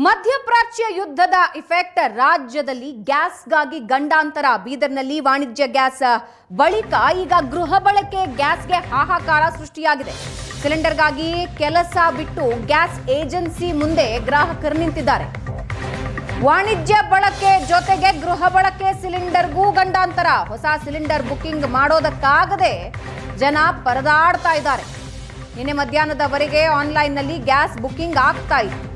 ಮಧ್ಯಪ್ರಾಚ್ಯ ಯುದ್ಧದ ಇಫೆಕ್ಟ್ ರಾಜ್ಯದಲ್ಲಿ ಗ್ಯಾಸ್ಗಾಗಿ ಗಂಡಾಂತರ. ಬೀದರ್ನಲ್ಲಿ ವಾಣಿಜ್ಯ ಗ್ಯಾಸ್ ಬಳಿಕ ಈಗ ಗೃಹ ಬಳಕೆ ಗ್ಯಾಸ್ಗೆ ಹಾಹಾಕಾರ ಸೃಷ್ಟಿಯಾಗಿದೆ. ಸಿಲಿಂಡರ್ಗಾಗಿ ಕೆಲಸ ಬಿಟ್ಟು ಗ್ಯಾಸ್ ಏಜೆನ್ಸಿ ಮುಂದೆ ಗ್ರಾಹಕರು ನಿಂತಿದ್ದಾರೆ. ವಾಣಿಜ್ಯ ಬಳಕೆ ಜೊತೆಗೆ ಗೃಹ ಬಳಕೆ ಸಿಲಿಂಡರ್ಗೂ ಗಂಡಾಂತರ. ಹೊಸ ಸಿಲಿಂಡರ್ ಬುಕಿಂಗ್ ಮಾಡೋದಕ್ಕಾಗದೆ ಜನ ಪರದಾಡ್ತಾ ಇದ್ದಾರೆ. ನಿನ್ನೆ ಮಧ್ಯಾಹ್ನದವರೆಗೆ ಆನ್ಲೈನ್ನಲ್ಲಿ ಗ್ಯಾಸ್ ಬುಕಿಂಗ್ ಆಗ್ತಾ ಇತ್ತು.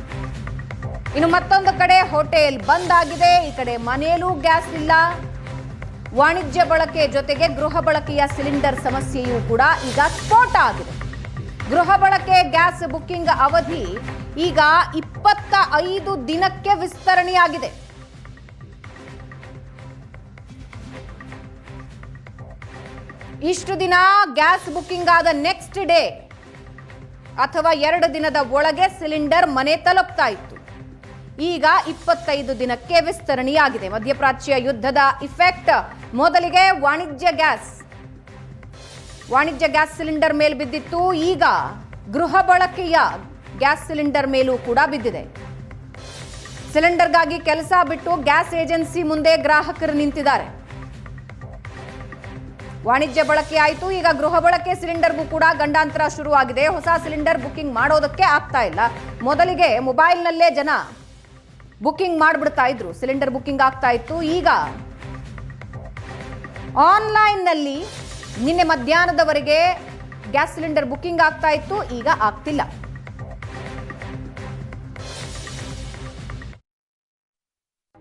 ಇನ್ನು ಮತ್ತೊಂದು ಕಡೆ ಹೋಟೆಲ್ ಬಂದ್ ಆಗಿದೆ. ಈ ಕಡೆ ಮನೆಯಲ್ಲೂ ಗ್ಯಾಸ್ ಇಲ್ಲ. ವಾಣಿಜ್ಯ ಬಳಕೆ ಜೊತೆಗೆ ಗೃಹ ಬಳಕೆಯ ಸಿಲಿಂಡರ್ ಸಮಸ್ಯೆಯೂ ಕೂಡ ಈಗ ಸ್ಫೋಟ ಆಗಿದೆ. ಗೃಹ ಬಳಕೆ ಗ್ಯಾಸ್ ಬುಕಿಂಗ್ ಅವಧಿ ಈಗ 25 ದಿನಕ್ಕೆ ವಿಸ್ತರಣೆಯಾಗಿದೆ. ಇಷ್ಟು ದಿನ ಗ್ಯಾಸ್ ಬುಕಿಂಗ್ ಆದ ನೆಕ್ಸ್ಟ್ ಡೇ ಅಥವಾ 2 ದಿನದ ಒಳಗೆ ಸಿಲಿಂಡರ್ ಮನೆ ತಲುಪ್ತಾ ಇತ್ತು. ಈಗ 25 ದಿನಕ್ಕೆ ವಿಸ್ತರಣೆಯಾಗಿದೆ. ಮಧ್ಯಪ್ರಾಚ್ಯ ಯುದ್ಧದ ಇಫೆಕ್ಟ್ ಮೊದಲಿಗೆ ವಾಣಿಜ್ಯ ಗ್ಯಾಸ್ ಸಿಲಿಂಡರ್ ಮೇಲೆ ಬಿದ್ದಿತ್ತು. ಈಗ ಗೃಹ ಬಳಕೆಯ ಗ್ಯಾಸ್ ಸಿಲಿಂಡರ್ ಮೇಲೂ ಕೂಡ ಬಿದ್ದಿದೆ. ಸಿಲಿಂಡರ್ಗಾಗಿ ಕೆಲಸ ಬಿಟ್ಟು ಗ್ಯಾಸ್ ಏಜೆನ್ಸಿ ಮುಂದೆ ಗ್ರಾಹಕರು ನಿಂತಿದ್ದಾರೆ. ವಾಣಿಜ್ಯ ಬಳಕೆ ಆಯಿತು, ಈಗ ಗೃಹ ಬಳಕೆ ಸಿಲಿಂಡರ್ಗೂ ಕೂಡ ಗಂಡಾಂತರ ಶುರುವಾಗಿದೆ. ಹೊಸ ಸಿಲಿಂಡರ್ ಬುಕಿಂಗ್ ಮಾಡೋದಕ್ಕೆ ಆಗ್ತಾ ಇಲ್ಲ. ಮೊದಲಿಗೆ ಮೊಬೈಲ್ನಲ್ಲೇ ಜನ ಬುಕಿಂಗ್ ಮಾಡಿಬಿಡ್ತಾ ಇದ್ರು, ಸಿಲಿಂಡರ್ ಬುಕಿಂಗ್ ಆಗ್ತಾ ಇತ್ತು. ಈಗ ಆನ್ಲೈನ್ನಲ್ಲಿ ನಿನ್ನೆ ಮಧ್ಯಾಹ್ನದವರೆಗೆ ಗ್ಯಾಸ್ ಸಿಲಿಂಡರ್ ಬುಕಿಂಗ್ ಆಗ್ತಾ ಇತ್ತು, ಈಗ ಆಗ್ತಿಲ್ಲ.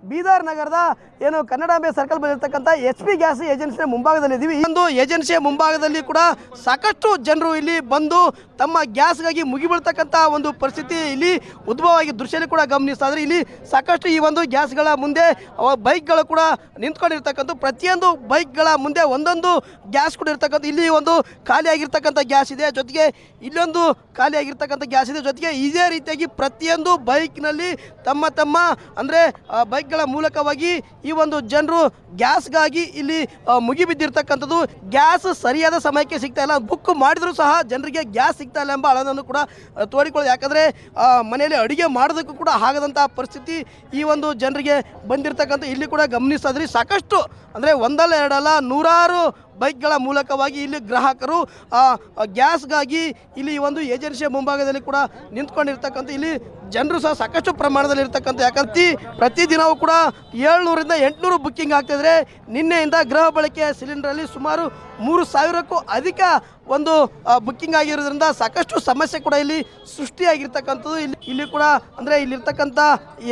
ಬೀದರ್ ನಗರದ ಏನು ಕನ್ನಡಾಂಬೆ ಸರ್ಕಲ್ ಬಂದಿರತಕ್ಕಂಥ HP ಗ್ಯಾಸ್ ಏಜೆನ್ಸಿಯ ಮುಂಭಾಗದಲ್ಲಿ ಇದ್ದೀವಿ. ಈ ಒಂದು ಏಜೆನ್ಸಿಯ ಮುಂಭಾಗದಲ್ಲಿ ಕೂಡ ಸಾಕಷ್ಟು ಜನರು ಇಲ್ಲಿ ಬಂದು ತಮ್ಮ ಗ್ಯಾಸ್ಗಾಗಿ ಮುಗಿಬೀಳ್ತಕ್ಕಂಥ ಒಂದು ಪರಿಸ್ಥಿತಿ ಇಲ್ಲಿ ಉದ್ಭವ ಆಗಿ ದೃಶ್ಯದಲ್ಲಿ ಕೂಡ ಗಮನಿಸ್ತಾ ಇದ್ದಾರೆ. ಇಲ್ಲಿ ಸಾಕಷ್ಟು ಈ ಒಂದು ಗ್ಯಾಸ್ಗಳ ಮುಂದೆ ಬೈಕ್ಗಳು ಕೂಡ ನಿಂತ್ಕೊಂಡಿರ್ತಕ್ಕಂಥ, ಪ್ರತಿಯೊಂದು ಬೈಕ್ಗಳ ಮುಂದೆ ಒಂದೊಂದು ಗ್ಯಾಸ್ ಕೂಡ ಇರ್ತಕ್ಕಂಥ. ಇಲ್ಲಿ ಒಂದು ಖಾಲಿಯಾಗಿರ್ತಕ್ಕಂಥ ಗ್ಯಾಸ್ ಇದೆ, ಜೊತೆಗೆ ಇಲ್ಲೊಂದು ಖಾಲಿಯಾಗಿರ್ತಕ್ಕಂಥ ಗ್ಯಾಸ್ ಇದೆ. ಜೊತೆಗೆ ಇದೇ ರೀತಿಯಾಗಿ ಪ್ರತಿಯೊಂದು ಬೈಕ್ನಲ್ಲಿ ತಮ್ಮ ಅಂದರೆ ಬೈಕ್ಗಳ ಮೂಲಕವಾಗಿ ಈ ಒಂದು ಜನರು ಗ್ಯಾಸ್ಗಾಗಿ ಇಲ್ಲಿ ಮುಗಿಬಿದ್ದಿರ್ತಕ್ಕಂಥದ್ದು. ಗ್ಯಾಸ್ ಸರಿಯಾದ ಸಮಯಕ್ಕೆ ಸಿಗ್ತಾ ಇಲ್ಲ, ಬುಕ್ ಮಾಡಿದರೂ ಸಹ ಜನರಿಗೆ ಗ್ಯಾಸ್ ಸಿಗ್ತಾ ಇಲ್ಲ ಎಂಬ ಅಳನನ್ನು ಕೂಡ ತೋಡಿಕೊಳ್ಳೋದು. ಯಾಕಂದರೆ ಮನೆಯಲ್ಲಿ ಅಡುಗೆ ಮಾಡೋದಕ್ಕೂ ಕೂಡ ಆಗದಂಥ ಪರಿಸ್ಥಿತಿ ಈ ಒಂದು ಜನರಿಗೆ ಬಂದಿರತಕ್ಕಂಥ ಇಲ್ಲಿ ಕೂಡ ಗಮನಿಸ್ತಾ ಇದ್ರಿ. ಸಾಕಷ್ಟು ಅಂದರೆ ಒಂದಲ್ಲ ಎರಡಲ್ಲ ನೂರಾರು ಬೈಕ್ಗಳ ಮೂಲಕವಾಗಿ ಇಲ್ಲಿ ಗ್ರಾಹಕರು ಗ್ಯಾಸ್ಗಾಗಿ ಇಲ್ಲಿ ಈ ಒಂದು ಏಜೆನ್ಸಿಯ ಮುಂಭಾಗದಲ್ಲಿ ಕೂಡ ನಿಂತ್ಕೊಂಡಿರ್ತಕ್ಕಂಥ ಇಲ್ಲಿ ಜನರು ಸಹ ಸಾಕಷ್ಟು ಪ್ರಮಾಣದಲ್ಲಿ ಇರ್ತಕ್ಕಂಥ. ಯಾಕಂತ ಪ್ರತಿದಿನವೂ ಕೂಡ 700ರಿಂದ 800 ಬುಕ್ಕಿಂಗ್ ಆಗ್ತಾಯಿದ್ರೆ, ನಿನ್ನೆಯಿಂದ ಗೃಹ ಬಳಕೆಯ ಸಿಲಿಂಡರಲ್ಲಿ ಸುಮಾರು 3000ಕ್ಕೂ ಅಧಿಕ ಒಂದು ಬುಕ್ಕಿಂಗ್ ಆಗಿರೋದ್ರಿಂದ ಸಾಕಷ್ಟು ಸಮಸ್ಯೆ ಕೂಡ ಇಲ್ಲಿ ಸೃಷ್ಟಿಯಾಗಿರ್ತಕ್ಕಂಥದ್ದು. ಇಲ್ಲಿ ಕೂಡ ಅಂದರೆ ಇಲ್ಲಿರ್ತಕ್ಕಂಥ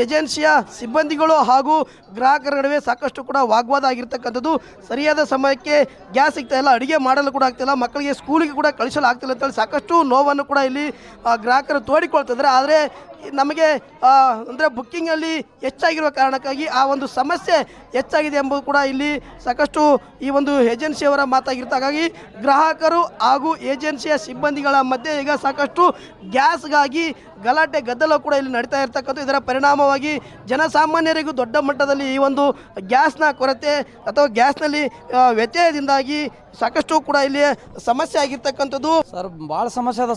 ಏಜೆನ್ಸಿಯ ಸಿಬ್ಬಂದಿಗಳು ಹಾಗೂ ಗ್ರಾಹಕರ ನಡುವೆ ಸಾಕಷ್ಟು ಕೂಡ ವಾಗ್ವಾದ ಆಗಿರ್ತಕ್ಕಂಥದ್ದು. ಸರಿಯಾದ ಸಮಯಕ್ಕೆ ಗ್ಯಾಸ್ ಸಿಗ್ತಾ ಇಲ್ಲ, ಅಡುಗೆ ಮಾಡಲು ಕೂಡ ಆಗ್ತಿಲ್ಲ, ಮಕ್ಕಳಿಗೆ ಸ್ಕೂಲಿಗೆ ಕೂಡ ಕಳಿಸಲು ಆಗ್ತಿಲ್ಲ ಅಂತೇಳಿ ಸಾಕಷ್ಟು ನೋವನ್ನು ಕೂಡ ಇಲ್ಲಿ ಗ್ರಾಹಕರು ತೋಡಿಕೊಳ್ತಿದ್ದಾರೆ. ಆದರೆ ನಮಗೆ ಅಂದರೆ ಬುಕ್ಕಿಂಗಲ್ಲಿ ಹೆಚ್ಚಾಗಿರುವ ಕಾರಣಕ್ಕಾಗಿ ಆ ಒಂದು ಸಮಸ್ಯೆ ಹೆಚ್ಚಾಗಿದೆ ಎಂಬುದು ಕೂಡ ಇಲ್ಲಿ ಸಾಕಷ್ಟು ಈ ಒಂದು ಏಜೆನ್ಸಿಯವರ ಮಾತಾಗಿರುತ್ತೆ. ಹಾಗಾಗಿ ಗ್ರಾಹಕರು ಹಾಗೂ ಏಜೆನ್ಸಿಯ ಸಿಬ್ಬಂದಿಗಳ ಮಧ್ಯೆ ಈಗ ಸಾಕಷ್ಟು ಗ್ಯಾಸ್ಗಾಗಿ ಗಲಾಟೆ ಗದ್ದಲ ಕೂಡ ಇಲ್ಲಿ ನಡೀತಾ ಇರ್ತಕ್ಕಂಥ. ಇದರ ಪರಿಣಾಮವಾಗಿ ಜನಸಾಮಾನ್ಯರಿಗೂ ದೊಡ್ಡ ಮಟ್ಟದಲ್ಲಿ ಈ ಒಂದು ಗ್ಯಾಸ್ನ ಕೊರತೆ ಅಥವಾ ಗ್ಯಾಸ್ನಲ್ಲಿ ವ್ಯತ್ಯಯದಿಂದಾಗಿ ಸಾಕಷ್ಟು ಕೂಡ ಇಲ್ಲಿ ಸಮಸ್ಯೆ ಆಗಿರ್ತಕ್ಕಂಥದ್ದು. ಸರ್ ಭಾಳ ಸಮಸ್ಯೆ ಅದ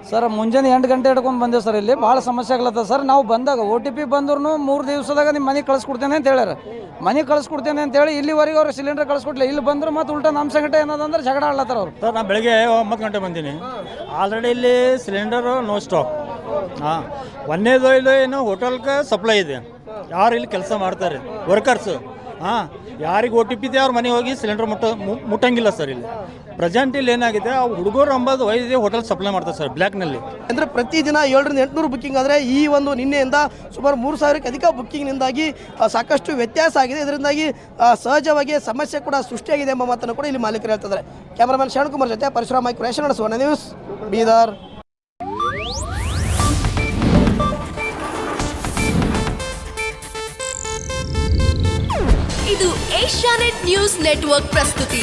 ಸರ್ ಮುಂಜಾನೆ 8 ಗಂಟೆ ಹಿಡ್ಕೊಂಡು ಬಂದೇವೆ ಸರ್. ಇಲ್ಲಿ ಭಾಳ ಸಮಸ್ಯೆ ಆಗ್ಲತ್ತ ಸರ್. ನಾವು ಬಂದಾಗ OTP ಬಂದ್ರು 3 ದಿವಸದಾಗ ನಿಮ್ಮ ಮನೆಗೆ ಕಳಿಸ್ಕೊಡ್ತೇನೆ ಅಂತ ಹೇಳ್ಯಾರ. ಮನೆಗೆ ಕಳಿಸ್ಕೊಡ್ತೇನೆ ಅಂತೇಳಿ ಇಲ್ಲಿವರೆಗೆ ಅವ್ರು ಸಿಲಿಂಡರ್ ಕಳಿಸ್ಕೊಡ್ಲಿಲ್ಲ. ಇಲ್ಲಿ ಬಂದ್ರು ಮತ್ತು ಉಲ್ಟಾ ನಮ್ಮ ಸಂಗಟ ಏನದಂದ್ರೆ ಜಗಳ ಆಡ್ಲತ್ತಾರ ಅವ್ರು. ಸರ್ ನಾನು ಬೆಳಗ್ಗೆ 9 ಗಂಟೆ ಬಂದೀನಿ. ಆಲ್ರೆಡಿ ಇಲ್ಲಿ ಸಿಲಿಂಡರು ನೋ ಸ್ಟಾಕ್. ಒಂದೇದು ಇಲ್ಲಿ ಏನು ಹೋಟೆಲ್ಗೆ ಸಪ್ಲೈ ಇದೆ, ಯಾರು ಇಲ್ಲಿ ಕೆಲಸ ಮಾಡ್ತಾರೆ ವರ್ಕರ್ಸು. ಯಾರಿಗೆ OTP ಇದೆ ಅವ್ರ ಮನೆಗೆ ಹೋಗಿ ಸಿಲಿಂಡರ್ ಮುಟ್ಟಂಗಿಲ್ಲ ಸರ್. ಇಲ್ಲಿ ಪ್ರೆಸೆಂಟ್ ಇಲ್ಲಿ ಏನಾಗಿದೆ, ಹುಡುಗರು 9 ವಯಸ್ಸಿಗೆ ಹೋಟೆಲ್ ಸಪ್ಲೈ ಮಾಡ್ತಾರೆ ಸರ್ ಬ್ಲ್ಯಾಕ್ನಲ್ಲಿ. ಅಂದರೆ ಪ್ರತಿದಿನ 700ರಿಂದ 800 ಬುಕ್ಕಿಂಗ್ ಆದರೆ ಈ ಒಂದು ನಿನ್ನೆಯಿಂದ ಸುಮಾರು 3000ಕ್ಕೆ ಅಧಿಕ ಬುಕ್ಕಿಂಗ್ನಿಂದಾಗಿ ಸಾಕಷ್ಟು ವ್ಯತ್ಯಾಸ ಆಗಿದೆ. ಇದರಿಂದಾಗಿ ಸಹಜವಾಗಿ ಸಮಸ್ಯೆ ಕೂಡ ಸೃಷ್ಟಿಯಾಗಿದೆ ಎಂಬ ಮಾತನ್ನು ಕೂಡ ಇಲ್ಲಿ ಮಾಲೀಕರು ಹೇಳ್ತಿದ್ದಾರೆ. ಕ್ಯಾಮರಾಮನ್ ಶರಣಕುಮಾರ್ ಜೊತೆ ಪರಶುರಾಮ ಕ್ರೇಷನ್, ಸುವರ್ಣ ನ್ಯೂಸ್, ಬೀದರ್. ಇದು ಏಷ್ಯಾನೆಟ್ ನ್ಯೂಸ್ ನೆಟ್ವರ್ಕ್ ಪ್ರಸ್ತುತಿ.